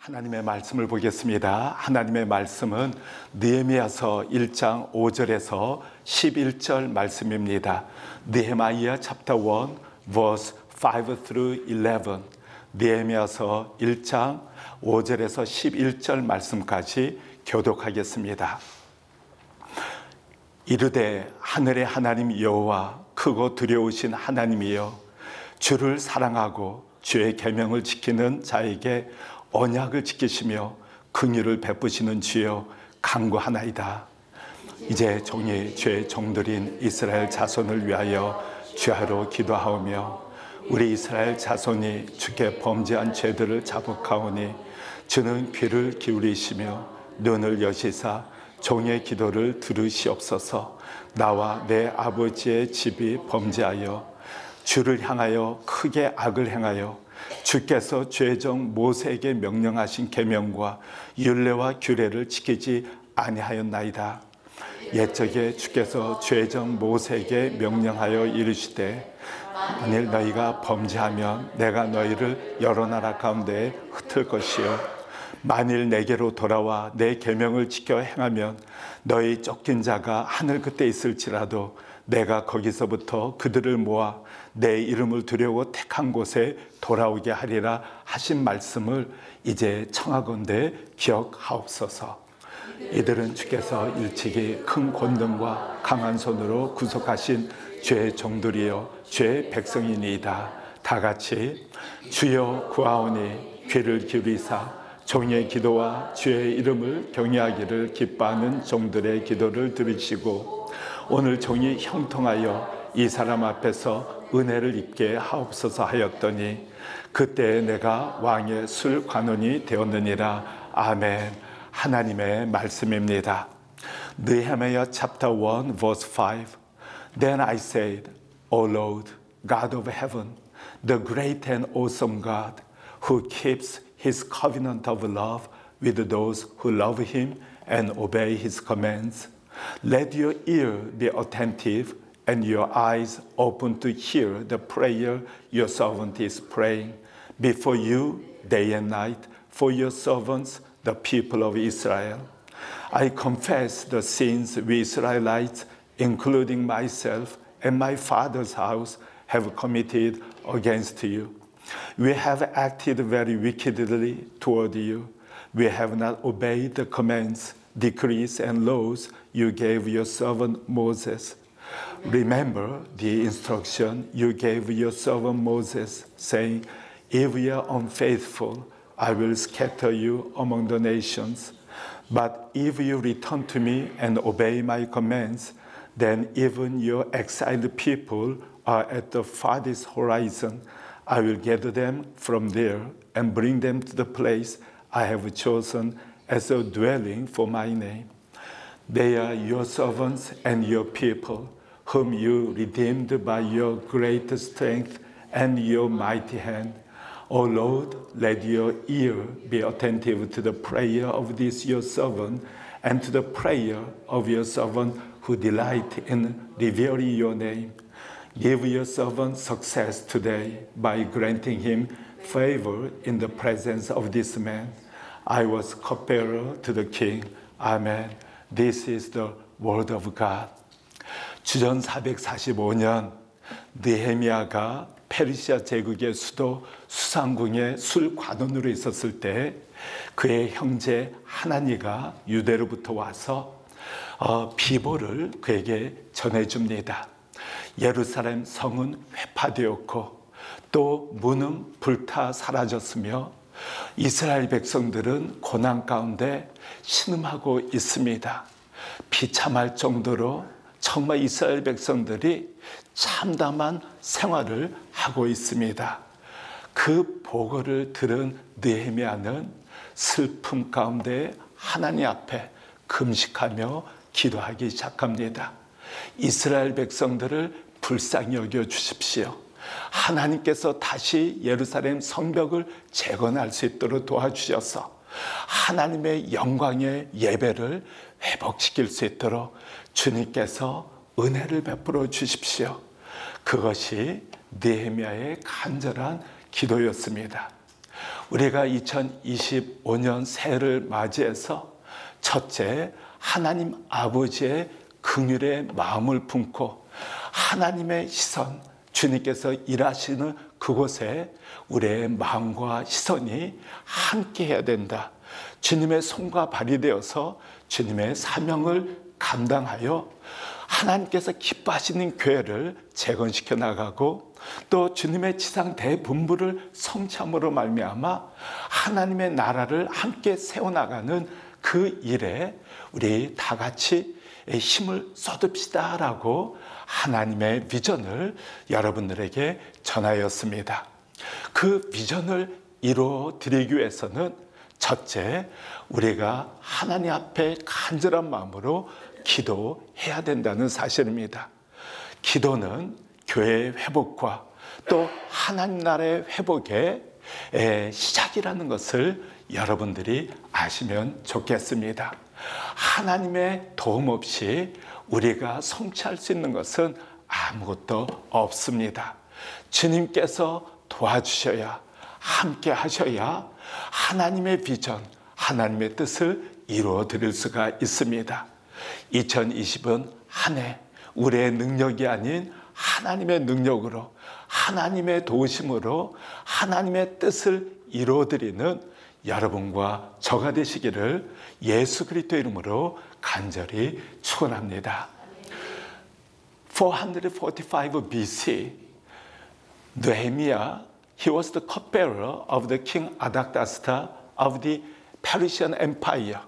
하나님의 말씀을 보겠습니다. 하나님의 말씀은 느헤미야서 1장 5절에서 11절 말씀입니다. 느헤미야 chapter 1 verse 5 through 11. 느헤미야서 1장 5절에서 11절 말씀까지 교독하겠습니다. 이르되 하늘의 하나님 여호와 크고 두려우신 하나님이여, 주를 사랑하고 주의 계명을 지키는 자에게 언약을 지키시며 긍휼을 베푸시는 주여 간구하나이다. 이제 종이 주의 종들인 이스라엘 자손을 위하여 주야로 기도하오며, 우리 이스라엘 자손이 주께 범죄한 죄들을 자복하오니 주는 귀를 기울이시며 눈을 여시사 종의 기도를 들으시옵소서. 나와 내 아버지의 집이 범죄하여 주를 향하여 크게 악을 행하여 주께서 죄종 모세에게 명령하신 계명과 율례와 규례를 지키지 아니하였나이다. 옛적에 주께서 죄종 모세에게 명령하여 이르시되, 만일 너희가 범죄하면 내가 너희를 여러 나라 가운데 흩을 것이요, 만일 내게로 돌아와 내 계명을 지켜 행하면 너희 쫓긴 자가 하늘 끝에 있을지라도 내가 거기서부터 그들을 모아 내 이름을 두려워 택한 곳에 돌아오게 하리라 하신 말씀을 이제 청하건대 기억하옵소서. 이들은 주께서 일찍이 큰 권능과 강한 손으로 구속하신 주의 종들이요 주의 백성이니이다. 다 같이 주여 구하오니 귀를 기울이사 종의 기도와 주의 이름을 경외하기를 기뻐하는 종들의 기도를 들으시고, 오늘 종이 형통하여 이 사람 앞에서 은혜를 입게 하옵소서 하였더니 그때 내가 왕의 술 관원이 되었느니라. 아멘. 하나님의 말씀입니다. 느헤미야 chapter 1 verse 5. Then I said, O Lord, God of heaven, the great and awesome God, who keeps His covenant of love with those who love Him and obey His commands, let your ear be attentive and your eyes open to hear the prayer your servant is praying before you day and night for your servants, the people of Israel. I confess the sins we Israelites, including myself and my father's house, have committed against you. We have acted very wickedly toward you. We have not obeyed the commands, decrees, and laws you gave your servant Moses. Remember the instruction you gave your servant Moses, saying, if you are unfaithful, I will scatter you among the nations. But if you return to me and obey my commands, then even your exiled people are at the farthest horizon. I will gather them from there and bring them to the place I have chosen as a dwelling for my name. They are your servants and your people, whom you redeemed by your great strength and your mighty hand. O Lord, let your ear be attentive to the prayer of this your servant and to the prayer of your servant who delight in revering your name. Give your servant success today by granting him favor in the presence of this man. I was cupbearer to the king. Amen. This is the word of God. 주전 445년 느헤미야가 페르시아 제국의 수도 수상궁의 술관원으로 있었을 때 그의 형제 하나니가 유대로부터 와서 비보를 그에게 전해줍니다. 예루살렘 성은 회파되었고 또 문은 불타 사라졌으며 이스라엘 백성들은 고난 가운데 신음하고 있습니다. 비참할 정도로 정말 이스라엘 백성들이 참담한 생활을 하고 있습니다. 그 보고를 들은 느헤미야는 슬픔 가운데 하나님 앞에 금식하며 기도하기 시작합니다. 이스라엘 백성들을 불쌍히 여겨 주십시오. 하나님께서 다시 예루살렘 성벽을 재건할 수 있도록 도와주셔서 하나님의 영광의 예배를 회복시킬 수 있도록 주님께서 은혜를 베풀어 주십시오. 그것이 느헤미야의 간절한 기도였습니다. 우리가 2025년 새해를 맞이해서 첫째, 하나님 아버지의 긍휼의 마음을 품고 하나님의 시선, 주님께서 일하시는 그곳에 우리의 마음과 시선이 함께 해야 된다. 주님의 손과 발이 되어서 주님의 사명을 감당하여 하나님께서 기뻐하시는 교회를 재건시켜 나가고 또 주님의 지상 대분부를 성취함으로 말미암아 하나님의 나라를 함께 세워나가는 그 일에 우리 다 같이 힘을 쏟읍시다라고 하나님의 비전을 여러분들에게 전하였습니다. 그 비전을 이루어 드리기 위해서는 첫째, 우리가 하나님 앞에 간절한 마음으로 기도해야 된다는 사실입니다. 기도는 교회의 회복과 또 하나님 나라의 회복의 시작이라는 것을 여러분들이 아시면 좋겠습니다. 하나님의 도움 없이 우리가 성취할 수 있는 것은 아무것도 없습니다. 주님께서 도와주셔야, 함께 하셔야 하나님의 비전, 하나님의 뜻을 이루어 드릴 수가 있습니다. 2020은 한 해 우리의 능력이 아닌 하나님의 능력으로, 하나님의 도우심으로 하나님의 뜻을 이루어 드리는 여러분과 저가 되시기를 예수 그리스도 이름으로 간절히 축원합니다. 445 BC, Nehemiah, he was the cupbearer of the king Artaxerxes of the Persian Empire.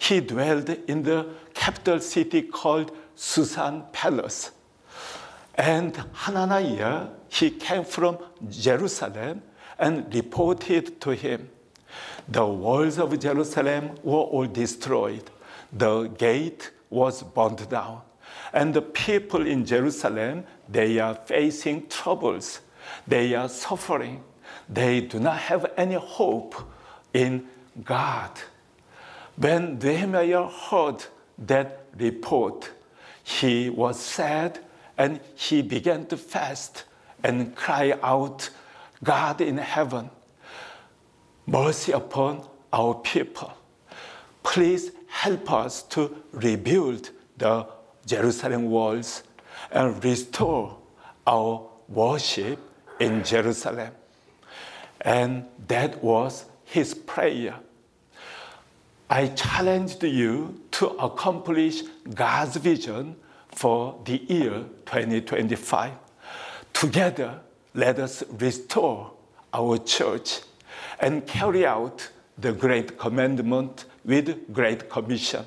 He dwelled in the capital city called Susan Palace. And Hananiah, he came from Jerusalem and reported to him. The walls of Jerusalem were all destroyed. The gate was burned down. And the people in Jerusalem, they are facing troubles. They are suffering. They do not have any hope in God. When Nehemiah heard that report, he was sad and he began to fast and cry out, God in heaven, mercy upon our people. Please help us to rebuild the Jerusalem walls and restore our worship in Jerusalem. And that was his prayer. I challenged you to accomplish God's vision for the year 2025. Together, let us restore our church and carry out the Great Commandment with Great Commission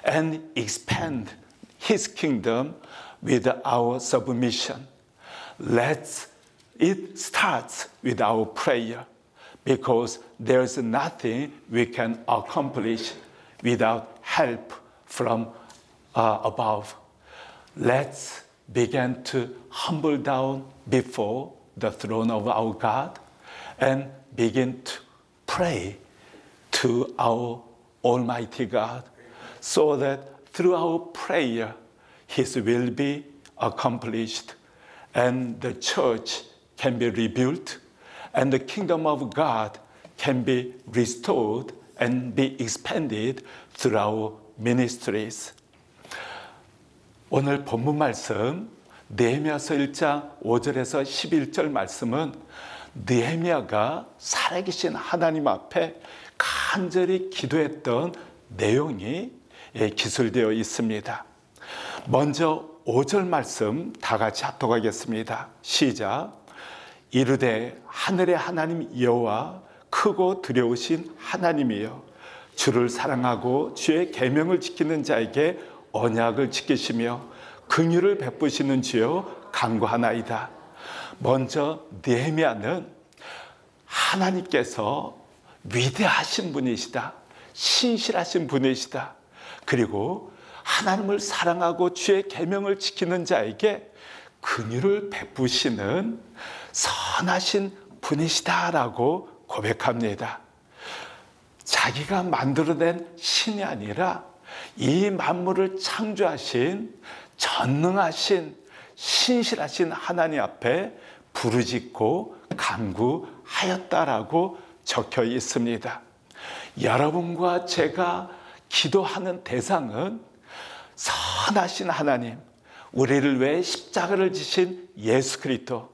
and expand His kingdom with our submission. It starts with our prayer, because there is nothing we can accomplish without help from above. Let's begin to humble down before the throne of our God and begin to pray to our Almighty God, so that through our prayer, His will be accomplished and the church can be rebuilt and the kingdom of God can be restored and be expanded through our ministries. 오늘 본문 말씀 느헤미야서 1장 5절에서 11절 말씀은 느헤미야가 살아계신 하나님 앞에 간절히 기도했던 내용이 기술되어 있습니다. 먼저 5절 말씀 다 같이 합독하겠습니다. 시작. 이르되 하늘의 하나님 여호와 크고 두려우신 하나님이여, 주를 사랑하고 주의 계명을 지키는 자에게 언약을 지키시며 긍휼을 베푸시는 주여 간구하나이다. 먼저 느헤미야는 하나님께서 위대하신 분이시다, 신실하신 분이시다, 그리고 하나님을 사랑하고 주의 계명을 지키는 자에게 긍휼을 베푸시는 선하신 분이시다라고 고백합니다. 자기가 만들어낸 신이 아니라 이 만물을 창조하신 전능하신 신실하신 하나님 앞에 부르짖고 간구하였다라고 적혀 있습니다. 여러분과 제가 기도하는 대상은 선하신 하나님, 우리를 위해 십자가를 지신 예수 그리스도,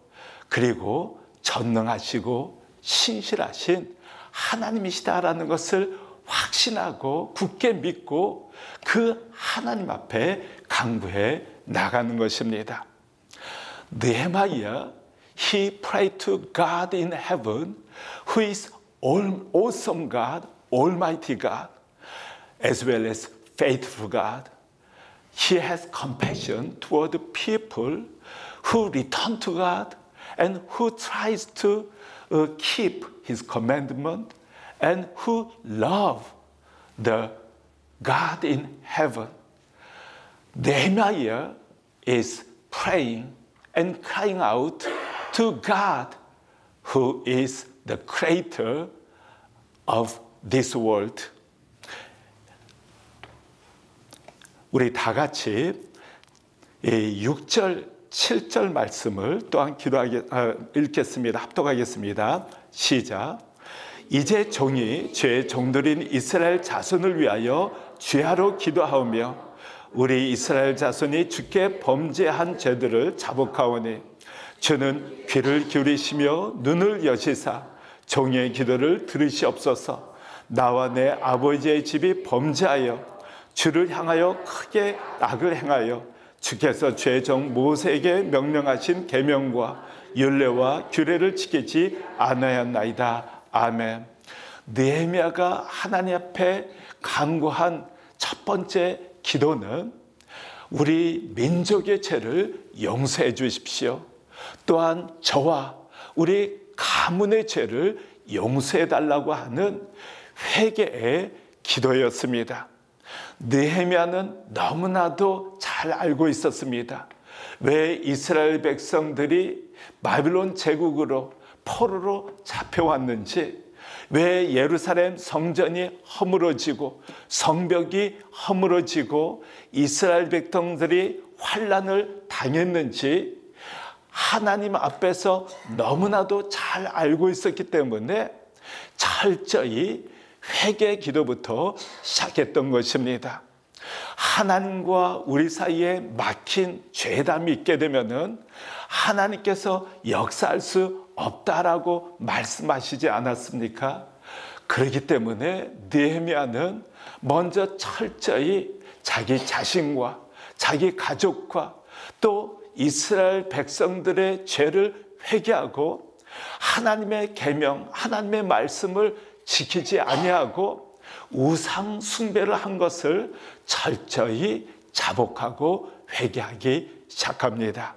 그리고 전능하시고 신실하신 하나님이시다라는 것을 확신하고 굳게 믿고 그 하나님 앞에 간구해 나가는 것입니다. Nehemiah, he prayed to God in heaven, who is awesome God, Almighty God, as well as faithful God. He has compassion toward the people who return to God and who tries to keep His commandment and who love the God in heaven. Nehemiah is praying and crying out to God, who is the creator of this world. 우리 다 같이 6절, 7절 말씀을 또한 읽겠습니다. 합독하겠습니다. 시작. 이제 종이 죄의 종들인 이스라엘 자손을 위하여 죄하러 기도하오며 우리 이스라엘 자손이 주께 범죄한 죄들을 자복하오니 주는 귀를 기울이시며 눈을 여시사 종의 기도를 들으시옵소서. 나와 내 아버지의 집이 범죄하여 주를 향하여 크게 악을 행하여 주께서 죄종 모세에게 명령하신 계명과 율례와 규례를 지키지 않았나이다. 아멘. 느헤미야가 하나님 앞에 간구한 첫 번째 기도는 우리 민족의 죄를 용서해 주십시오. 또한 저와 우리 가문의 죄를 용서해 달라고 하는 회개의 기도였습니다. 느헤미야는 너무나도 잘 알고 있었습니다. 왜 이스라엘 백성들이 바빌론 제국으로 포로로 잡혀왔는지, 왜 예루살렘 성전이 허물어지고 성벽이 허물어지고 이스라엘 백성들이 환난을 당했는지 하나님 앞에서 너무나도 잘 알고 있었기 때문에 철저히 회개 기도부터 시작했던 것입니다. 하나님과 우리 사이에 막힌 죄담이 있게 되면은 하나님께서 역사할 수 없다라고 말씀하시지 않았습니까? 그렇기 때문에 느헤미야는 먼저 철저히 자기 자신과 자기 가족과 또 이스라엘 백성들의 죄를 회개하고 하나님의 계명, 하나님의 말씀을 지키지 아니하고 우상 숭배를 한 것을 철저히 자복하고 회개하기 시작합니다.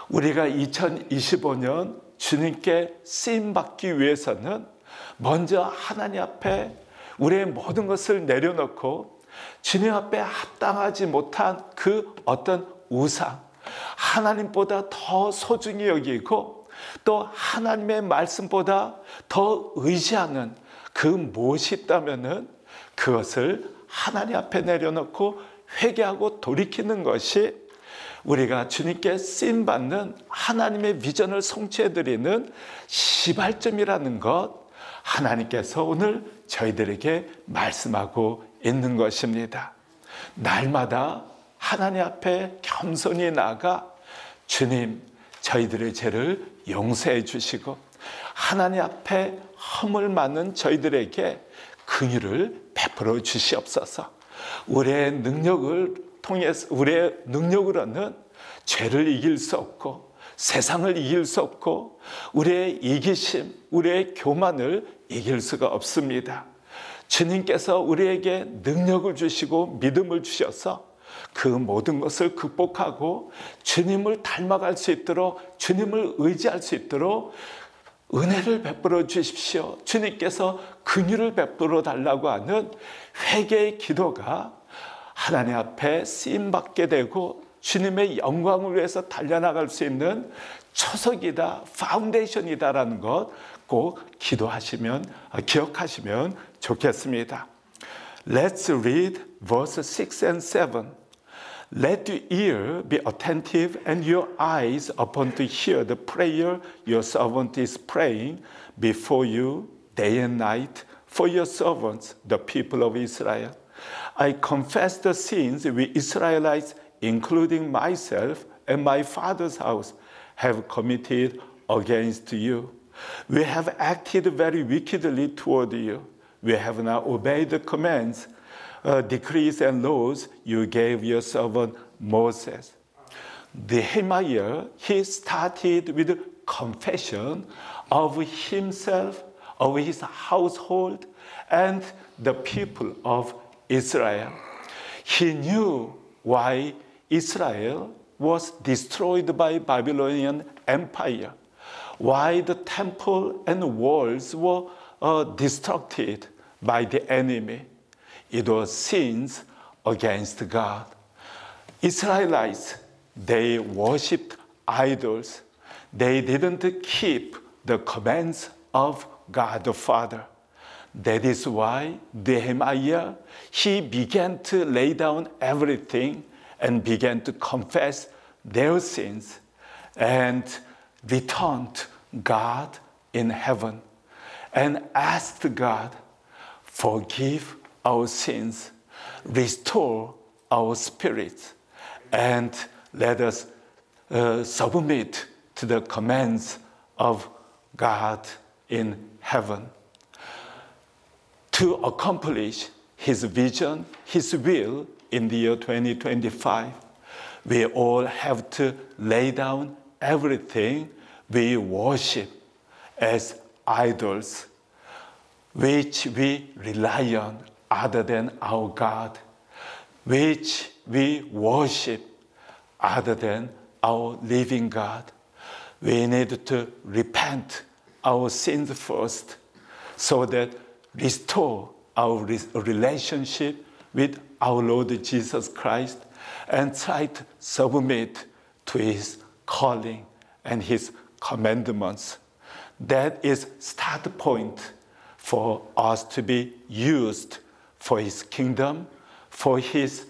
우리가 2025년 주님께 쓰임받기 위해서는 먼저 하나님 앞에 우리의 모든 것을 내려놓고 주님 앞에 합당하지 못한 그 어떤 우상, 하나님보다 더 소중히 여기고 또 하나님의 말씀보다 더 의지하는 그 무엇이 있다면은 그것을 하나님 앞에 내려놓고 회개하고 돌이키는 것이 우리가 주님께 쓰임받는 하나님의 비전을 성취해드리는 시발점이라는 것, 하나님께서 오늘 저희들에게 말씀하고 있는 것입니다. 날마다 하나님 앞에 겸손히 나아가 주님, 저희들의 죄를 용서해 주시고 하나님 앞에 허물 많은 저희들에게 긍휼을 베풀어 주시옵소서. 우리의 능력을 통해서, 우리의 능력으로는 죄를 이길 수 없고 세상을 이길 수 없고 우리의 이기심, 우리의 교만을 이길 수가 없습니다. 주님께서 우리에게 능력을 주시고 믿음을 주셔서 그 모든 것을 극복하고 주님을 닮아갈 수 있도록, 주님을 의지할 수 있도록 은혜를 베풀어 주십시오. 주님께서 긍휼을 베풀어 달라고 하는 회개의 기도가 하나님 앞에 쓰임받게 되고 주님의 영광을 위해서 달려나갈 수 있는 초석이다, 파운데이션이다라는 것 꼭 기도하시면, 기억하시면 좋겠습니다. Let's read verse 6 and 7. Let your ear be attentive and your eyes upon to hear the prayer your servant is praying before you, day and night for your servants, the people of Israel. I confess the sins we Israelites, including myself and my father's house, have committed against you. We have acted very wickedly toward you. We have not obeyed the commands, decrees, and laws you gave your servant Moses. Nehemiah, he started with confession of himself, of his household, and the people of Israel. He knew why Israel was destroyed by Babylonian Empire, why the temple and walls were destructed by the enemy. It was sins against God. Israelites, they worshipped idols. They didn't keep the commands of God the Father. That is why Nehemiah, he began to lay down everything and began to confess their sins and returned God in heaven and asked God, forgive our sins, restore our spirits, and let us submit to the commands of God in heaven. To accomplish his vision, his will in the year 2025, we all have to lay down everything we worship as idols, which we rely on other than our God, which we worship other than our living God. We need to repent our sins first so that restore our relationship with our Lord Jesus Christ and try to submit to his calling and his commandments. That is start point for us to be used for his kingdom, for his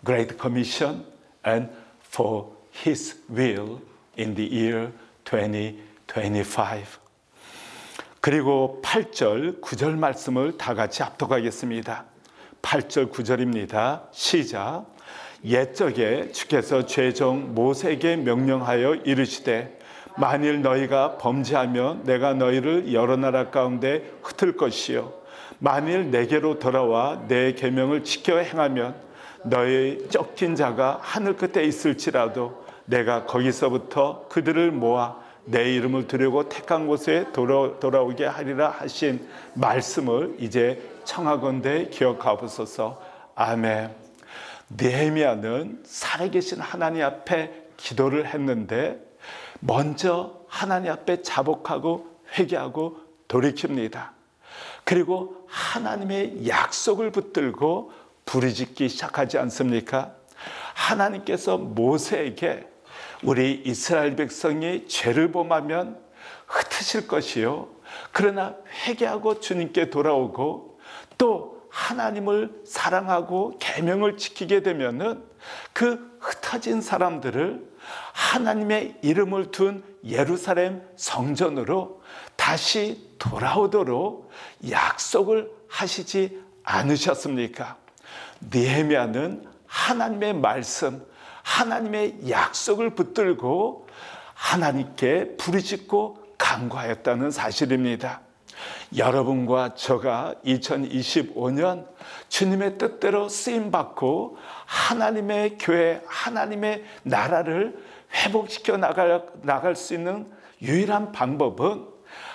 great commission, and for his will in the year 2025. 그리고 8절, 9절 말씀을 다 같이 합독하겠습니다. 8절, 9절입니다. 시작. 옛적에 주께서 죄종 모세에게 명령하여 이르시되 만일 너희가 범죄하면 내가 너희를 여러 나라 가운데 흩을 것이요 만일 내게로 돌아와 내 계명을 지켜 행하면 너희 쫓긴 자가 하늘 끝에 있을지라도 내가 거기서부터 그들을 모아 내 이름을 두려고 택한 곳에 돌아오게 하리라 하신 말씀을 이제 청하건대 기억하옵소서. 아멘. 느헤미야는 살아계신 하나님 앞에 기도를 했는데 먼저 하나님 앞에 자복하고 회개하고 돌이킵니다. 그리고 하나님의 약속을 붙들고 부르짖기 시작하지 않습니까? 하나님께서 모세에게 우리 이스라엘 백성이 죄를 범하면 흩으실 것이요 그러나 회개하고 주님께 돌아오고 또 하나님을 사랑하고 계명을 지키게 되면은 그 흩어진 사람들을 하나님의 이름을 둔 예루살렘 성전으로 다시 돌아오도록 약속을 하시지 않으셨습니까? 느헤미야는 하나님의 말씀, 하나님의 약속을 붙들고 하나님께 부르짖고 간구하였다는 사실입니다. 여러분과 저가 2025년 주님의 뜻대로 쓰임받고 하나님의 교회, 하나님의 나라를 회복시켜 나갈 수 있는 유일한 방법은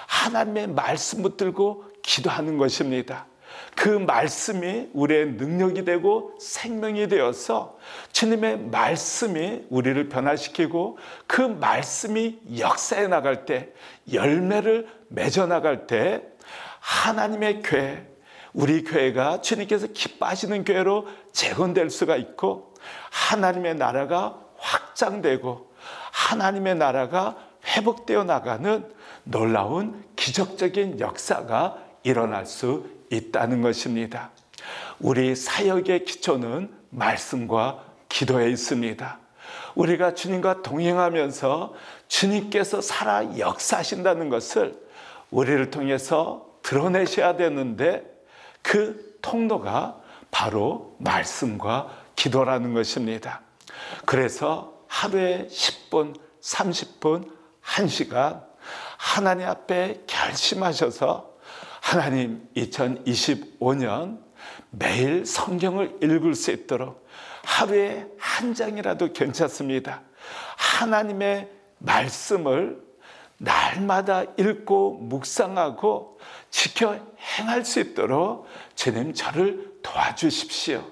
하나님의 말씀 붙들고 기도하는 것입니다. 그 말씀이 우리의 능력이 되고 생명이 되어서 주님의 말씀이 우리를 변화시키고 그 말씀이 역사해 나갈 때 열매를 맺어 나갈 때 하나님의 교회, 우리 교회가 주님께서 기뻐하시는 교회로 재건될 수가 있고 하나님의 나라가 확장되고 하나님의 나라가 회복되어 나가는 놀라운 기적적인 역사가 일어날 수 있다는 것입니다. 우리 사역의 기초는 말씀과 기도에 있습니다. 우리가 주님과 동행하면서 주님께서 살아 역사하신다는 것을 우리를 통해서 드러내셔야 되는데 그 통로가 바로 말씀과 기도라는 것입니다. 그래서 하루에 10분, 30분, 1시간 하나님 앞에 결심하셔서 하나님 2025년 매일 성경을 읽을 수 있도록 하루에 한 장이라도 괜찮습니다. 하나님의 말씀을 날마다 읽고 묵상하고 지켜 행할 수 있도록 주님 저를 도와주십시오.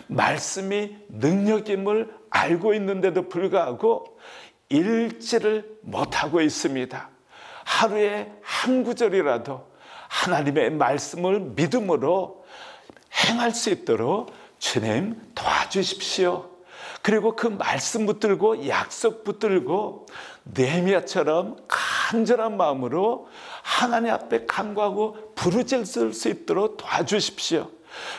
말씀이 능력임을 알고 있는데도 불구하고 읽지를 못하고 있습니다. 하루에 한 구절이라도 하나님의 말씀을 믿음으로 행할 수 있도록 주님 도와주십시오. 그리고 그 말씀 붙들고 약속 붙들고 느헤미야처럼 간절한 마음으로 하나님 앞에 간구하고 부르짖을 수 있도록 도와주십시오.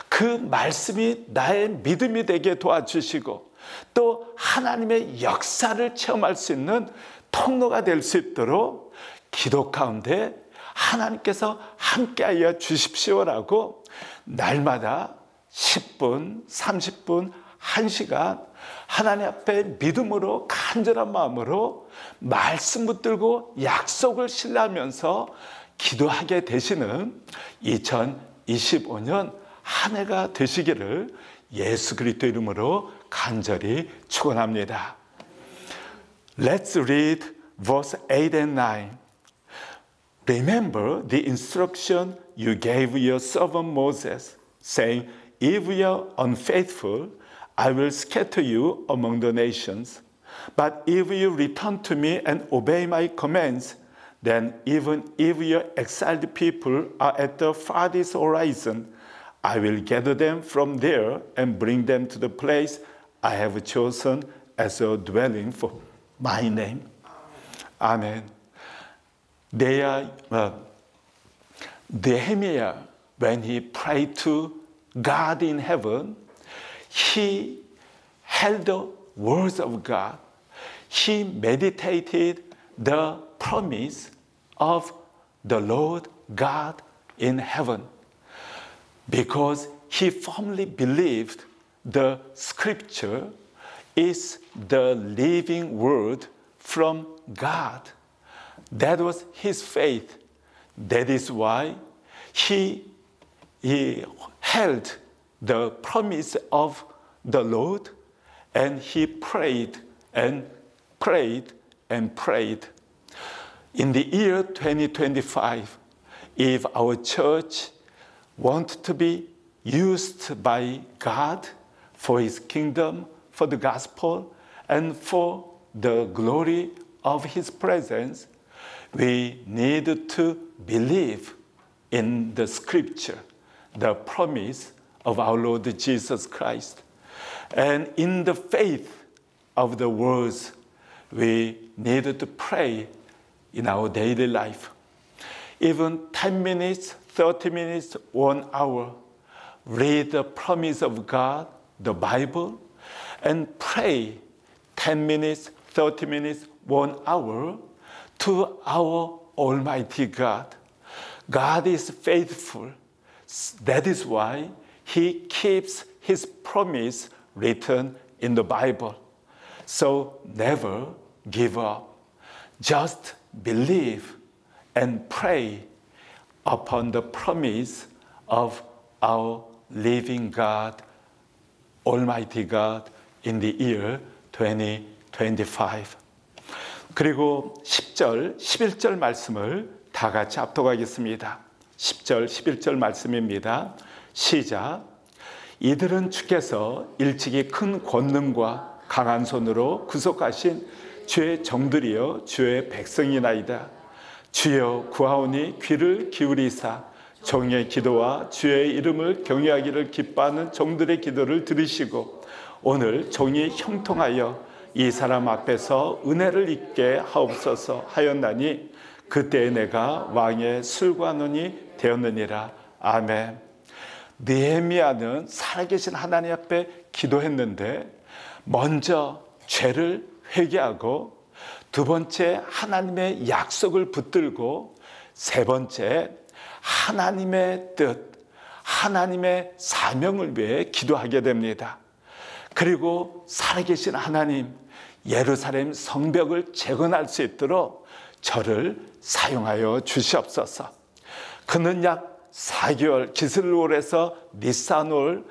그 말씀이 나의 믿음이 되게 도와주시고 또 하나님의 역사를 체험할 수 있는 통로가 될 수 있도록 기도 가운데 하나님께서 함께하여 주십시오라고 날마다 10분, 30분, 1시간 하나님 앞에 믿음으로 간절한 마음으로 말씀 붙들고 약속을 신뢰하면서 기도하게 되시는 2025년 한 해가 되시기를 예수 그리스도 이름으로 간절히 축원합니다. Let's read verse 8 and 9. Remember the instruction you gave your servant Moses, saying, If you are unfaithful, I will scatter you among the nations. But if you return to me and obey my commands, then even if your exiled people are at the farthest horizon, I will gather them from there and bring them to the place I have chosen as a dwelling for my name. Amen. Nehemiah, when he prayed to God in heaven, he held the words of God. He meditated the promise of the Lord God in heaven because he firmly believed the scripture is the living word from God. That was his faith. That is why he held the promise of the Lord and he prayed and prayed and prayed. In the year 2025, if our church wants to be used by God for his kingdom, for the gospel, and for the glory of his presence, we need to believe in the scripture, the promise of our Lord Jesus Christ. And in the faith of the words, we need to pray in our daily life. Even 10 minutes, 30 minutes, 1 hour, read the promise of God, the Bible, and pray 10 minutes, 30 minutes, 1 hour to our Almighty God. God is faithful. That is why he keeps his promise written in the Bible. So never give up. Just believe and pray upon the promise of our living God, Almighty God, in the year 2025. 그리고 10절, 11절 말씀을 다 같이 합독하겠습니다. 10절, 11절 말씀입니다. 시작. 이들은 주께서 일찍이 큰 권능과 강한 손으로 구속하신 주의 정들이여 주의 백성이나이다. 주여 구하오니 귀를 기울이사 정의 기도와 주의 이름을 경외하기를 기뻐하는 종들의 기도를 들으시고 오늘 종이 형통하여 이 사람 앞에서 은혜를 입게 하옵소서 하였나니 그때 내가 왕의 술관원이 되었느니라. 아멘. 느헤미야는 살아계신 하나님 앞에 기도했는데 먼저 죄를 회개하고 두 번째 하나님의 약속을 붙들고 세 번째 하나님의 뜻, 하나님의 사명을 위해 기도하게 됩니다. 그리고 살아계신 하나님, 예루살렘 성벽을 재건할 수 있도록 저를 사용하여 주시옵소서. 그는 약 4개월, 기슬롤에서 니산월까지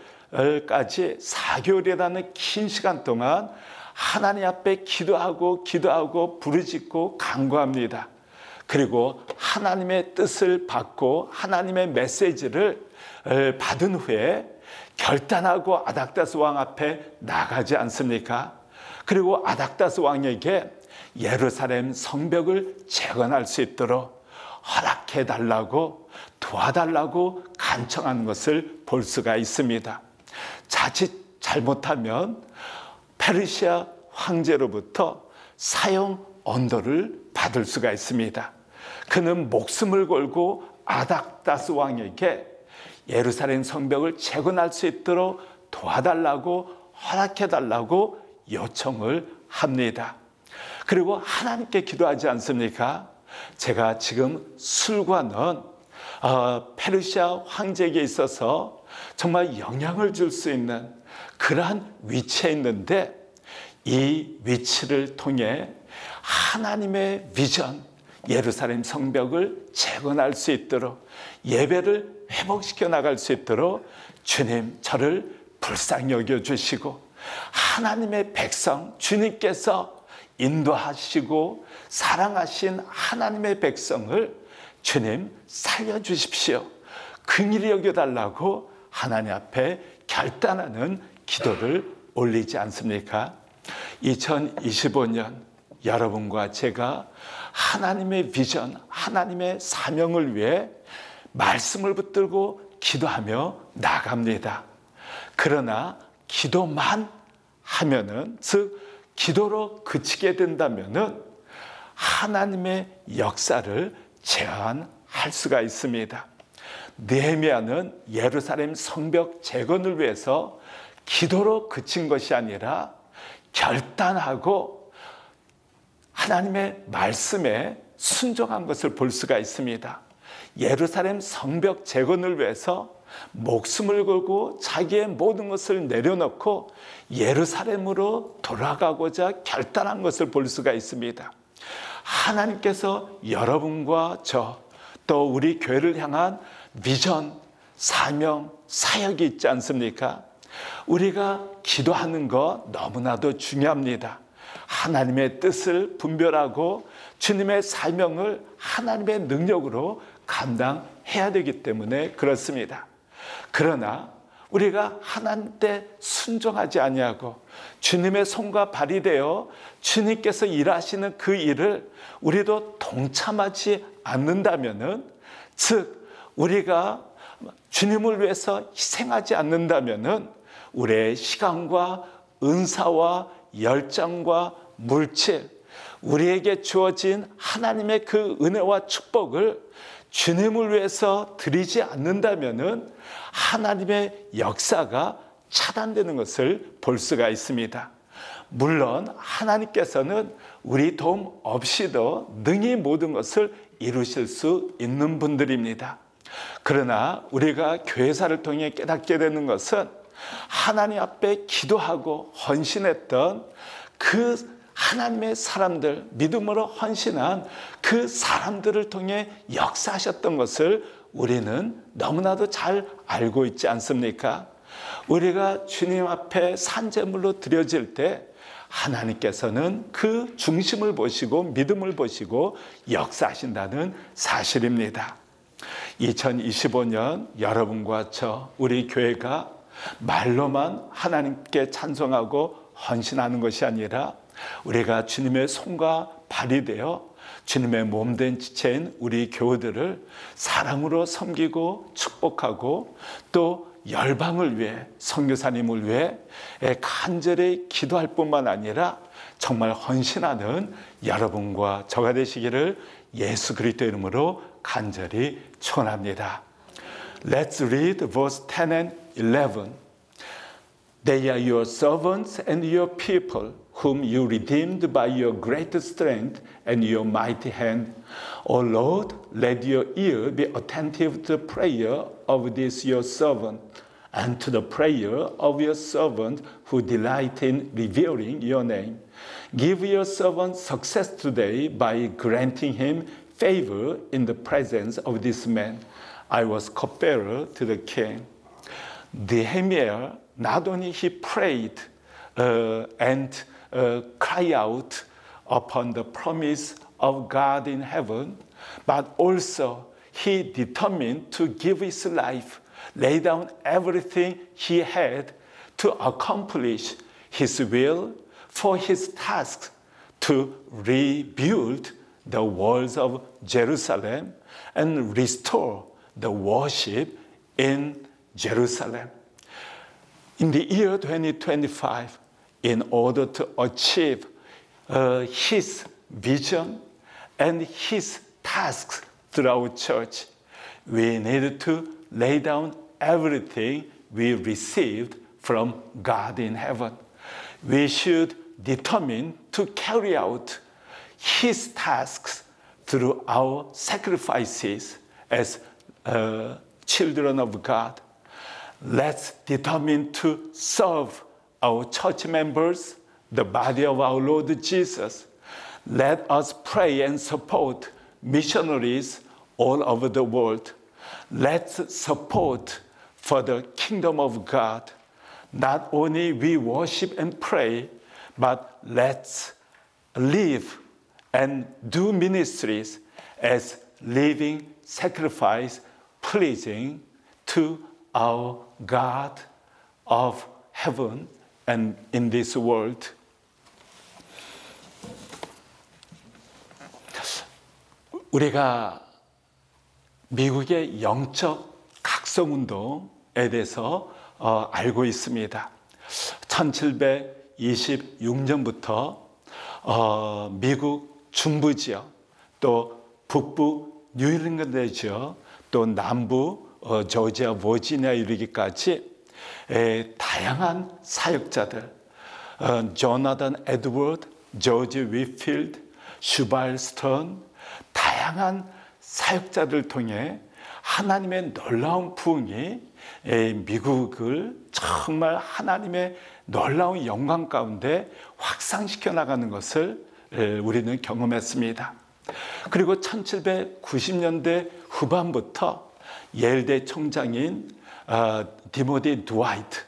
4개월이라는 긴 시간 동안 하나님 앞에 기도하고 부르짖고 간구합니다. 그리고 하나님의 뜻을 받고 하나님의 메시지를 받은 후에 결단하고 아닥다스 왕 앞에 나가지 않습니까? 그리고 아닥다스 왕에게 예루살렘 성벽을 재건할 수 있도록 허락해 달라고, 도와달라고 간청하는 것을 볼 수가 있습니다. 자칫 잘못하면 페르시아 황제로부터 사형 언도를 받을 수가 있습니다. 그는 목숨을 걸고 아닥다스 왕에게 예루살렘 성벽을 재건할 수 있도록 도와달라고, 허락해달라고 요청을 합니다. 그리고 하나님께 기도하지 않습니까? 제가 지금 술관은 페르시아 황제에게 있어서 정말 영향을 줄 수 있는 그러한 위치에 있는데, 이 위치를 통해 하나님의 비전, 예루살렘 성벽을 재건할 수 있도록, 예배를 회복시켜 나갈 수 있도록 주님 저를 불쌍히 여겨주시고, 하나님의 백성, 주님께서 인도하시고 사랑하신 하나님의 백성을 주님 살려주십시오, 긍휼히 여겨달라고 하나님 앞에 결단하는 기도를 올리지 않습니까? 2025년 여러분과 제가 하나님의 비전, 하나님의 사명을 위해 말씀을 붙들고 기도하며 나갑니다. 그러나 기도만 하면은, 즉 기도로 그치게 된다면은 하나님의 역사를 제한할 수가 있습니다. 느헤미야는 예루살렘 성벽 재건을 위해서 기도로 그친 것이 아니라 결단하고 하나님의 말씀에 순종한 것을 볼 수가 있습니다. 예루살렘 성벽 재건을 위해서 목숨을 걸고 자기의 모든 것을 내려놓고 예루살렘으로 돌아가고자 결단한 것을 볼 수가 있습니다. 하나님께서 여러분과 저, 또 우리 교회를 향한 비전, 사명, 사역이 있지 않습니까? 우리가 기도하는 거 너무나도 중요합니다. 하나님의 뜻을 분별하고 주님의 사명을 하나님의 능력으로 감당해야 되기 때문에 그렇습니다. 그러나 우리가 하나님 때 순종하지 아니하고 주님의 손과 발이 되어 주님께서 일하시는 그 일을 우리도 동참하지 않는다면은, 즉 우리가 주님을 위해서 희생하지 않는다면은 우리의 시간과 은사와 열정과 물질, 우리에게 주어진 하나님의 그 은혜와 축복을 주님을 위해서 드리지 않는다면은 하나님의 역사가 차단되는 것을 볼 수가 있습니다. 물론 하나님께서는 우리 도움 없이도 능히 모든 것을 이루실 수 있는 분들입니다. 그러나 우리가 교회사를 통해 깨닫게 되는 것은 하나님 앞에 기도하고 헌신했던 그 하나님의 사람들, 믿음으로 헌신한 그 사람들을 통해 역사하셨던 것을 우리는 너무나도 잘 알고 있지 않습니까? 우리가 주님 앞에 산제물로 드려질 때 하나님께서는 그 중심을 보시고 믿음을 보시고 역사하신다는 사실입니다. 2025년 여러분과 저, 우리 교회가 말로만 하나님께 찬송하고 헌신하는 것이 아니라 우리가 주님의 손과 발이 되어 주님의 몸된 지체인 우리 교우들을 사랑으로 섬기고 축복하고 또 열방을 위해, 선교사님을 위해 간절히 기도할 뿐만 아니라 정말 헌신하는 여러분과 저가 되시기를 예수 그리스도의 이름으로 간절히 축원합니다. Let's read verse 10 and 11. They are your servants and your people whom you redeemed by your great strength and your mighty hand. O Lord, let your ear be attentive to the prayer of this your servant, and to the prayer of your servant who delight in revering your name. Give your servant success today by granting him favor in the presence of this man. I was cupbearer to the king. Nehemiah, not only he prayed and cried out upon the promise of God in heaven, but also he determined to give his life, lay down everything he had to accomplish his will for his task to rebuild the walls of Jerusalem and restore the worship in Jerusalem. In the year 2025, in order to achieve his vision and his tasks throughout church, we need to lay down everything we received from God in heaven. We should determine to carry out his tasks through our sacrifices as children of God. Let's determine to serve our church members, the body of our Lord Jesus. Let us pray and support missionaries all over the world. Let's support for the kingdom of God. Not only we worship and pray, but let's live and do ministries as living sacrifice pleasing to our God of heaven and in this world. 우리가 미국의 영적 각성운동에 대해서 알고 있습니다. 1726년부터 미국 중부 지역, 또 북부 뉴잉글랜드 지역, 또 남부 조지아, 버지니아 이르기까지 다양한 사역자들, 조나단 에드워드, 조지 위필드, 슈발 스턴, 다양한 사역자들 통해 하나님의 놀라운 부흥이 미국을 정말 하나님의 놀라운 영광 가운데 확산시켜 나가는 것을 우리는 경험했습니다. 그리고 1790년대 후반부터 예일대 총장인 디모디 드와이트,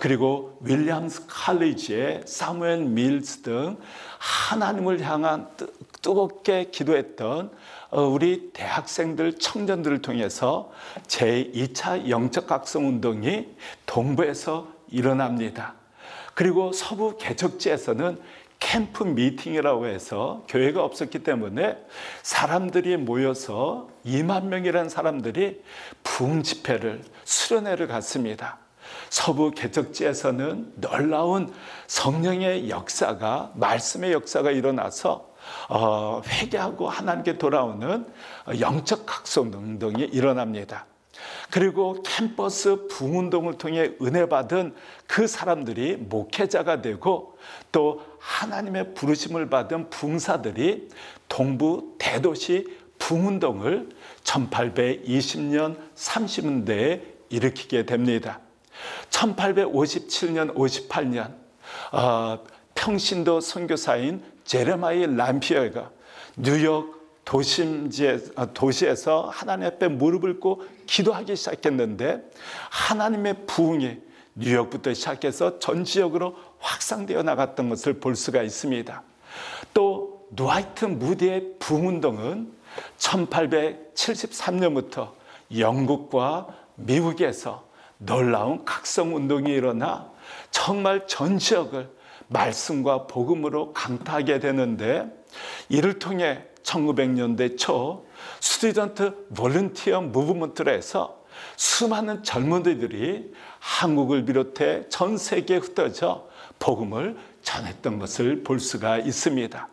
그리고 윌리엄스 칼리지의 사무엘 밀스 등 하나님을 향한 뜨겁게 기도했던 우리 대학생들, 청년들을 통해서 제2차 영적 각성 운동이 동부에서 일어납니다. 그리고 서부 개척지에서는 캠프 미팅이라고 해서 교회가 없었기 때문에 사람들이 모여서 2만 명이라는 사람들이 부흥 집회를, 수련회를 갔습니다. 서부 개척지에서는 놀라운 성령의 역사가, 말씀의 역사가 일어나서 회개하고 하나님께 돌아오는 영적 각성 운동이 일어납니다. 그리고 캠퍼스 부흥운동을 통해 은혜 받은 그 사람들이 목회자가 되고, 또 하나님의 부르심을 받은 부흥사들이 동부 대도시 부흥운동을 1820년, 30년대에 일으키게 됩니다. 1857년, 58년 평신도 선교사인 제레마이 람피어가 뉴욕 도시에서 하나님 앞에 무릎을 꿇고 기도하기 시작했는데, 하나님의 부흥이 뉴욕부터 시작해서 전 지역으로 확산되어 나갔던 것을 볼 수가 있습니다. 또 드와이트 무디의 부흥운동은 1873년부터 영국과 미국에서 놀라운 각성운동이 일어나 정말 전 지역을 말씀과 복음으로 강타하게 되는데, 이를 통해 1900년대 초 스튜던트 볼런티어 무브먼트를 해서 수많은 젊은이들이 한국을 비롯해 전 세계에 흩어져 복음을 전했던 것을 볼 수가 있습니다.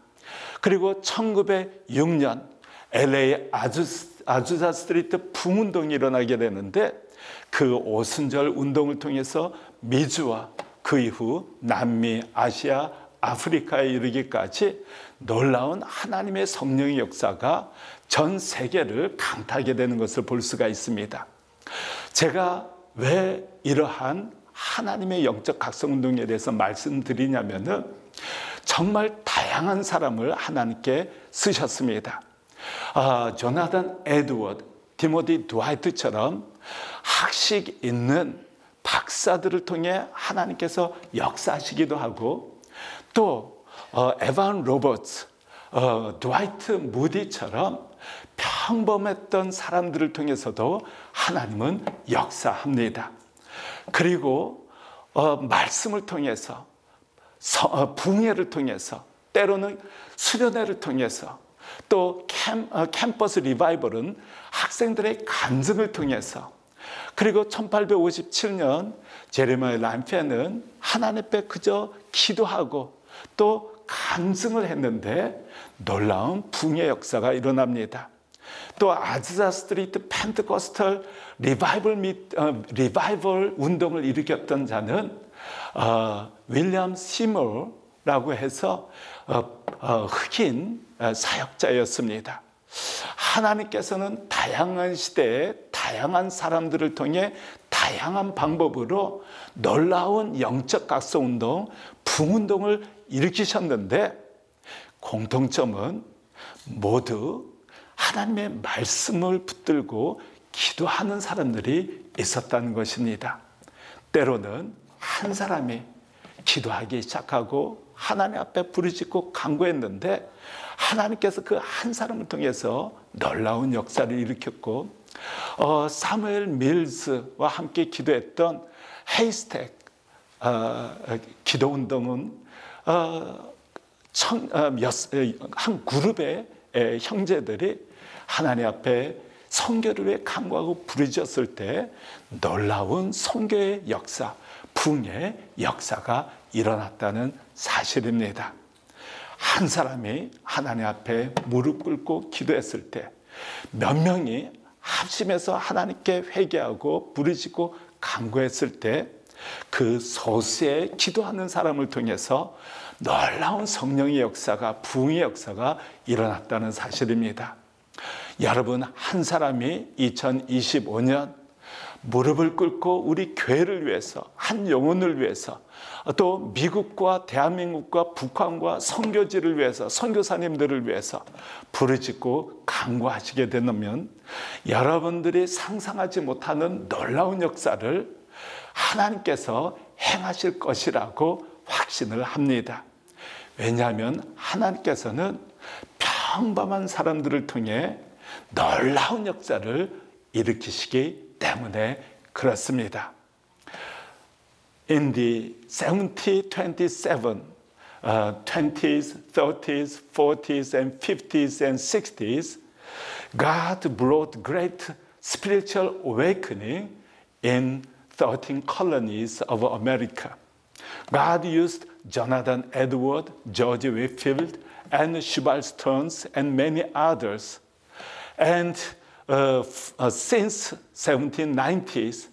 그리고 1906년 LA 아주사 스트리트 부흥운동이 일어나게 되는데, 그 오순절 운동을 통해서 미주와 그 이후 남미, 아시아, 아프리카에 이르기까지 놀라운 하나님의 성령의 역사가 전 세계를 강타하게 되는 것을 볼 수가 있습니다. 제가 왜 이러한 하나님의 영적 각성운동에 대해서 말씀드리냐면은 정말 다양한 사람을 하나님께 쓰셨습니다. 조나단 에드워드, 디모디 드와이트처럼 학식 있는 박사들을 통해 하나님께서 역사하시기도 하고, 또 에반 로버츠, 드와이트 무디처럼 평범했던 사람들을 통해서도 하나님은 역사합니다. 그리고 말씀을 통해서, 붕회를 통해서, 때로는 수련회를 통해서, 또 캠퍼스 리바이벌은 학생들의 간증을 통해서, 그리고 1857년 제레미야 람페는 하나님 앞에 그저 기도하고 또 간증을 했는데 놀라운 붕의 역사가 일어납니다. 또 아즈사 스트리트 펜트코스털 리바이벌 운동을 일으켰던 자는 윌리엄 시머라고 해서 흑인 사역자였습니다. 하나님께서는 다양한 시대에 다양한 사람들을 통해 다양한 방법으로 놀라운 영적 각성운동, 붕운동을 일으키셨는데 공통점은 모두 하나님의 말씀을 붙들고 기도하는 사람들이 있었다는 것입니다. 때로는 한 사람이 기도하기 시작하고 하나님 앞에 부르짖고 간구했는데 하나님께서 그 한 사람을 통해서 놀라운 역사를 일으켰고, 사무엘 밀스와 함께 기도했던 헤이스텍 기도운동은 한 그룹의 형제들이 하나님 앞에 선교를 위해 간구하고 부르짖었을 때 놀라운 선교의 역사, 붕의 역사가 일어났다는 사실입니다. 한 사람이 하나님 앞에 무릎 꿇고 기도했을 때 몇 명이 합심해서 하나님께 회개하고 부르짖고 간구했을 때 그 소수의 기도하는 사람을 통해서 놀라운 성령의 역사가, 부흥의 역사가 일어났다는 사실입니다. 여러분, 한 사람이 2025년 무릎을 꿇고 우리 교회를 위해서, 한 영혼을 위해서, 또 미국과 대한민국과 북한과 선교지를 위해서, 선교사님들을 위해서 부르짖고 간구하시게 되면 여러분들이 상상하지 못하는 놀라운 역사를 하나님께서 행하실 것이라고 확신을 합니다. 왜냐하면 하나님께서는 평범한 사람들을 통해 놀라운 역사를 일으키시기 때문에 그렇습니다. In the 1727, 20s, 30s, 40s, and 50s, and 60s, God brought great spiritual awakening in 13 colonies of America. God used Jonathan Edwards, George Whitefield, and Shubal Stearns, and many others. And since 1790s,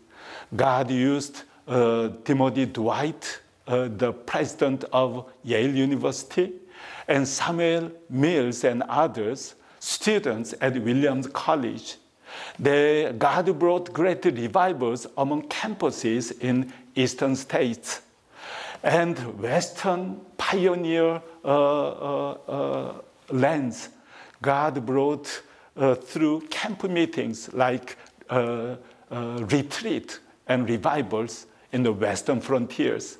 God used Timothy Dwight, the president of Yale University, and Samuel Mills and others, students at Williams College. God brought great revivals among campuses in eastern states. And Western pioneer lands, God brought through camp meetings like retreat and revivals in the Western frontiers.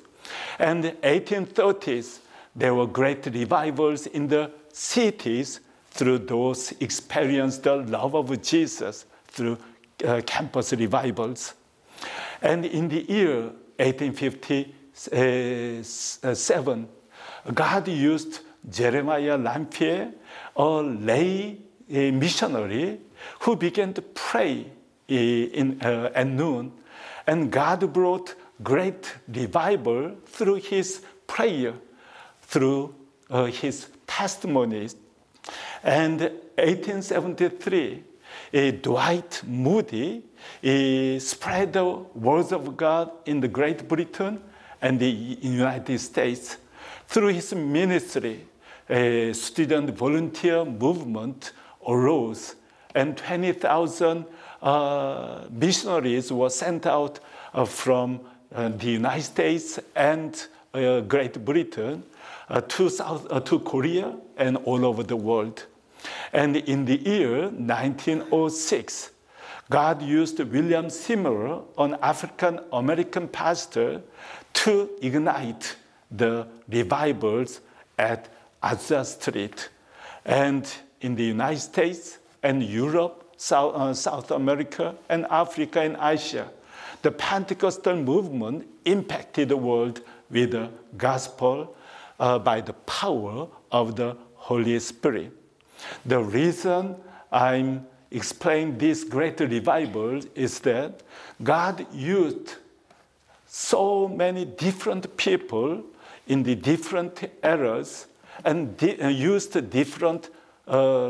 And in the 1830s, there were great revivals in the cities through those experienced the love of Jesus through campus revivals. And in the year 1857, God used Jeremiah Lampier, a lay missionary who began to pray at noon, and God brought great revival through his prayer, through his testimonies. And 1873, Dwight Moody spread the words of God in the Great Britain and the United States. Through his ministry, a student volunteer movement arose, and 20,000 missionaries were sent out from the United States and Great Britain to Korea and all over the world. And in the year 1906, God used William Seymour, an African-American pastor, to ignite the revivals at Azusa Street. And in the United States and Europe, South America, and Africa and Asia, the Pentecostal movement impacted the world with the gospel by the power of the Holy Spirit. The reason I'm explaining this great revival is that God used so many different people in the different eras and used different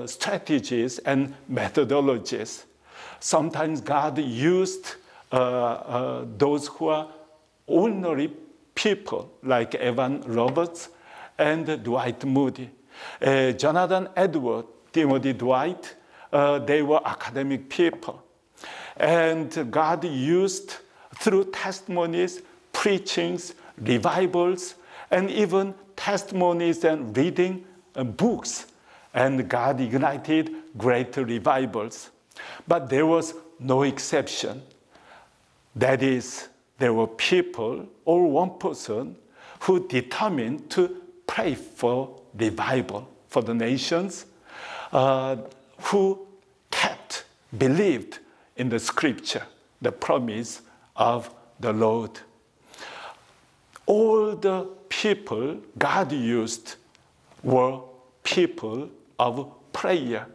strategies and methodologies. Sometimes God used those who are ordinary people like Evan Roberts and Dwight Moody. Jonathan Edwards, Timothy Dwight, they were academic people. And God used through testimonies, preachings, revivals, and even testimonies and reading books. And God ignited great revivals. But there was no exception. That is, there were people or one person who determined to pray for revival for the nations, who believed in the scripture, the promise of the Lord. All the people God used were people of prayer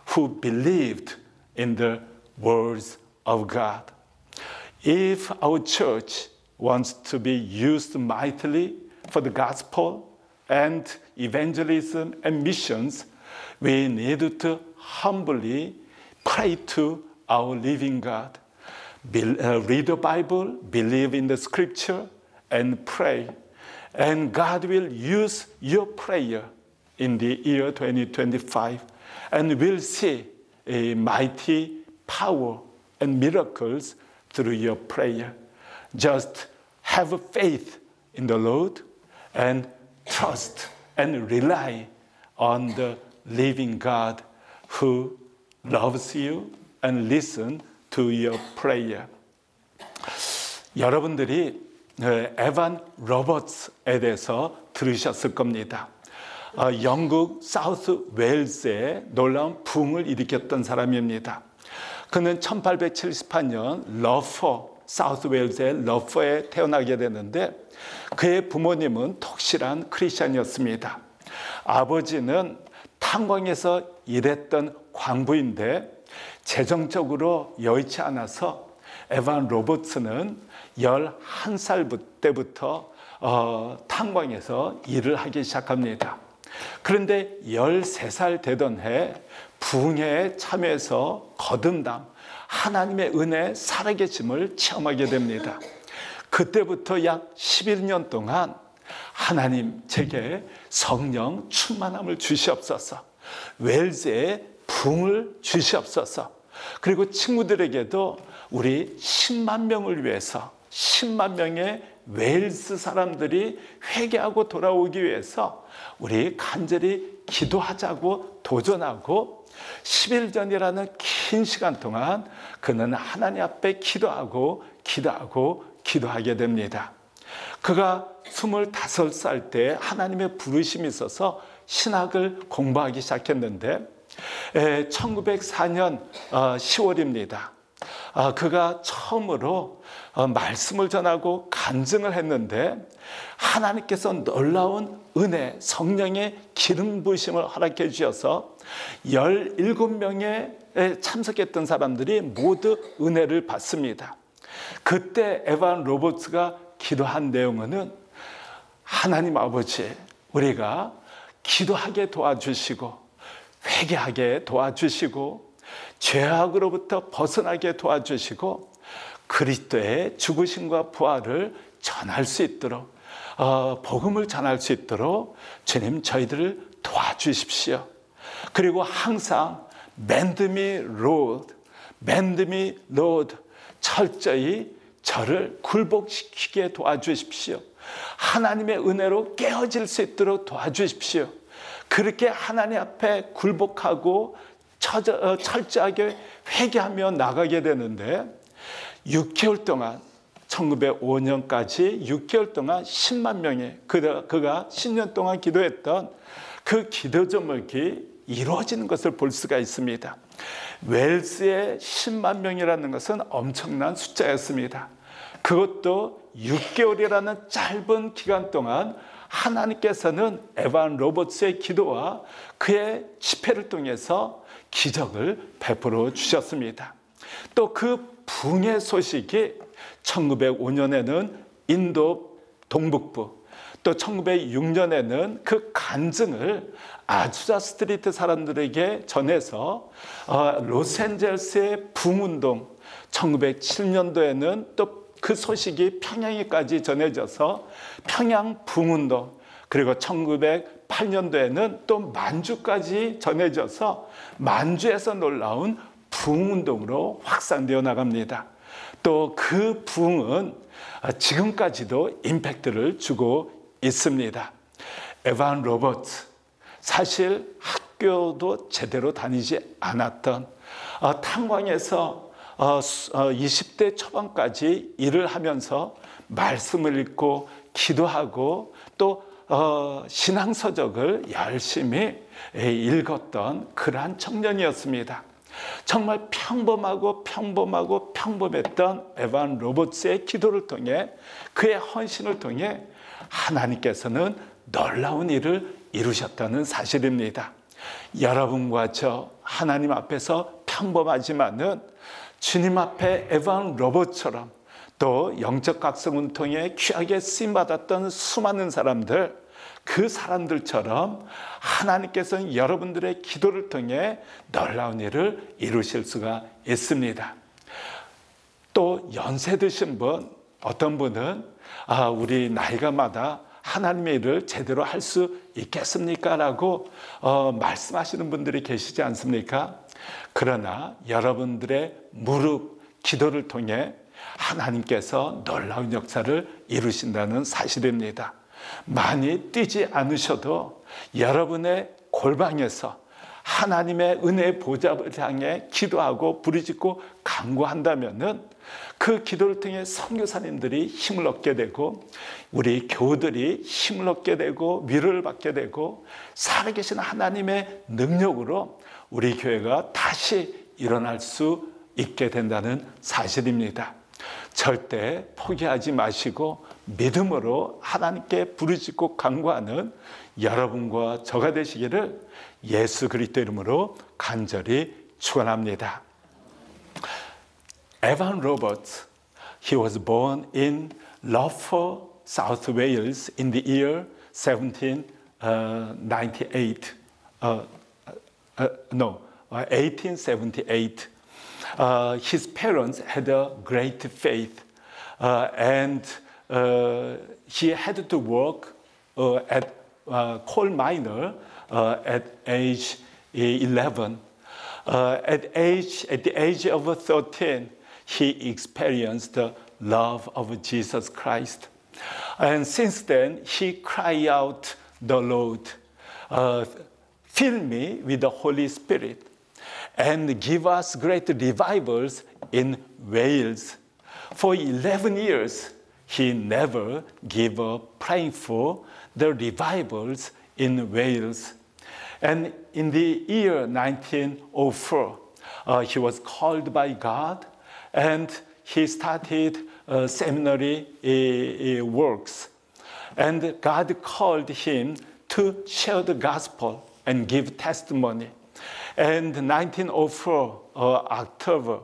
who believed in the words of God. If our church wants to be used mightily for the gospel and evangelism and missions, we need to humbly pray to our living God. Read the Bible, believe in the scripture, and pray. And God will use your prayer in the year 2025, and we'll see a mighty power and miracles through your prayer. Just have faith in the Lord and trust and rely on the living God who loves you and listens to your prayer. 여러분들이 에반 로버츠에 대해서 들으셨을 겁니다. 영국 사우스 웨일스에 놀라운 붕을 일으켰던 사람입니다. 그는 1878년 러퍼, 사우스 웨일스의 러퍼에 태어나게 되는데 그의 부모님은 독실한 크리스찬이었습니다. 아버지는 탄광에서 일했던 광부인데 재정적으로 여의치 않아서 에반 로버츠는 11살 때부터 탄광에서 일을 하기 시작합니다. 그런데 13살 되던 해 부흥회에 참여해서 거듭남, 하나님의 은혜, 살아계심을 체험하게 됩니다. 그때부터 약 11년 동안 하나님 제게 성령 충만함을 주시옵소서, 웰즈에 부흥을 주시옵소서, 그리고 친구들에게도 우리 10만 명을 위해서 10만 명의 웨일스 사람들이 회개하고 돌아오기 위해서 우리 간절히 기도하자고 도전하고 10일 전이라는 긴 시간 동안 그는 하나님 앞에 기도하게 됩니다. 그가 25살 때 하나님의 부르심이 있어서 신학을 공부하기 시작했는데 1904년 10월입니다. 그가 처음으로 말씀을 전하고 간증을 했는데 하나님께서 놀라운 은혜, 성령의 기름 부으심을 허락해 주셔서 17명의 참석했던 사람들이 모두 은혜를 받습니다. 그때 에반 로버츠가 기도한 내용은 하나님 아버지, 우리가 기도하게 도와주시고 회개하게 도와주시고 죄악으로부터 벗어나게 도와주시고 그리스도의 죽으심과 부활을 전할 수 있도록 복음을 전할 수 있도록 주님 저희들을 도와주십시오. 그리고 항상 Mend me, Lord, Mend me, Lord, 철저히 저를 굴복시키게 도와주십시오. 하나님의 은혜로 깨어질 수 있도록 도와주십시오. 그렇게 하나님 앞에 굴복하고 철저하게 회개하며 나가게 되는데 6개월 동안 1905년까지 6개월 동안 10만 명의 그가 10년 동안 기도했던 그 기도 제목이 이루어지는 것을 볼 수가 있습니다. 웨일스의 10만 명이라는 것은 엄청난 숫자였습니다. 그것도 6개월이라는 짧은 기간 동안 하나님께서는 에반 로버츠의 기도와 그의 집회를 통해서 기적을 베풀어 주셨습니다. 또 그 붕의 소식이 1905년에는 인도 동북부, 또 1906년에는 그 간증을 아주자 스트리트 사람들에게 전해서 로스앤젤스의 붕운동, 1907년도에는 또 그 소식이 평양에까지 전해져서 평양 붕운동, 그리고 1908년도에는 또 만주까지 전해져서 만주에서 놀라운 붕운동으로 확산되어 나갑니다. 또 그 붕은 지금까지도 임팩트를 주고 있습니다. 에반 로버츠, 사실 학교도 제대로 다니지 않았던 탄광에서 20대 초반까지 일을 하면서 말씀을 읽고 기도하고 또 신앙서적을 열심히 읽었던 그러한 청년이었습니다. 정말 평범했던 에반 로버츠의 기도를 통해 그의 헌신을 통해 하나님께서는 놀라운 일을 이루셨다는 사실입니다. 여러분과 저 하나님 앞에서 평범하지만은 주님 앞에 에반 로버츠처럼 또 영적 각성을 통해 귀하게 쓰임받았던 수많은 사람들, 그 사람들처럼 하나님께서는 여러분들의 기도를 통해 놀라운 일을 이루실 수가 있습니다. 또 연세 드신 분, 어떤 분은 우리 나이가 많아 하나님의 일을 제대로 할 수 있겠습니까? 라고 말씀하시는 분들이 계시지 않습니까? 그러나 여러분들의 무릎 기도를 통해 하나님께서 놀라운 역사를 이루신다는 사실입니다. 많이 뛰지 않으셔도 여러분의 골방에서 하나님의 은혜의 보좌를 향해 기도하고 부르짖고 간구한다면은 그 기도를 통해 선교사님들이 힘을 얻게 되고 우리 교우들이 힘을 얻게 되고 위로를 받게 되고 살아계신 하나님의 능력으로 우리 교회가 다시 일어날 수 있게 된다는 사실입니다. 절대 포기하지 마시고 믿음으로 하나님께 부르짖고 간구하는 여러분과 저가 되시기를 예수 그리스도 이름으로 간절히 축원합니다. 에반 로버츠, he was born in Loughor, South Wales in the year 1878. 1878. His parents had a great faith, and he had to work at coal miner at age 11. At the age of 13, he experienced the love of Jesus Christ. And since then, he cried out the Lord, fill me with the Holy Spirit and give us great revivals in Wales. For 11 years, he never gave up praying for the revivals in Wales. And in the year 1904, he was called by God and he started seminary works. And God called him to share the gospel and give testimony. And 1904, October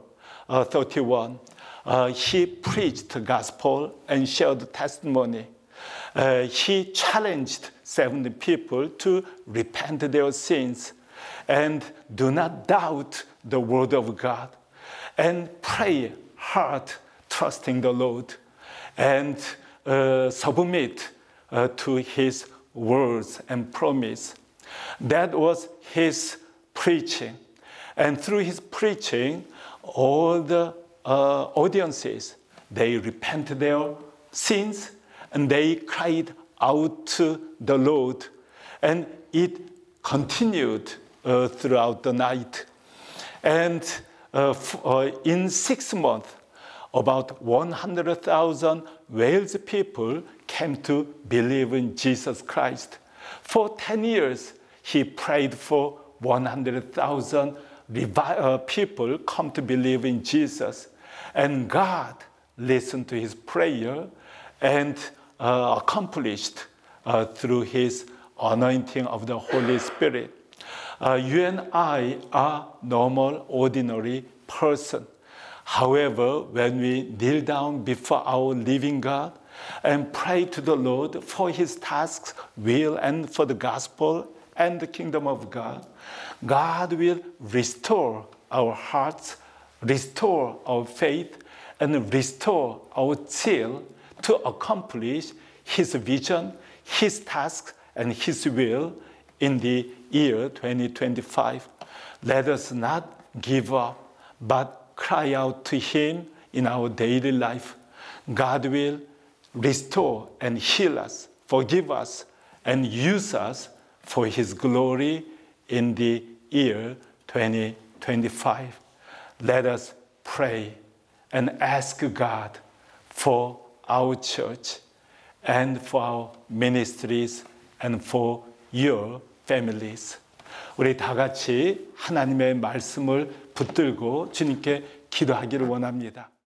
31, he preached the gospel and shared the testimony. He challenged 70 people to repent their sins and do not doubt the word of God and pray hard, trusting the Lord and submit to his words and promise. That was his preaching. And through his preaching, all the audiences, they repented their sins and they cried out to the Lord. And it continued throughout the night. And in 6 months, about 100,000 Wales people came to believe in Jesus Christ. For 10 years, he prayed for 100,000 people come to believe in Jesus. And God listened to his prayer and accomplished through his anointing of the Holy Spirit. You and I are normal, ordinary person. However, when we kneel down before our living God and pray to the Lord for his tasks, will, and for the gospel and the kingdom of God, God will restore our hearts, restore our faith, and restore our zeal to accomplish his vision, his tasks, and his will in the year 2025. Let us not give up, but cry out to him in our daily life. God will restore and heal us, forgive us, and use us for his glory in the year 2025. Let us pray and ask God for our church and for our ministries and for your families. 우리 다 같이 하나님의 말씀을 붙들고 주님께 기도하기를 원합니다.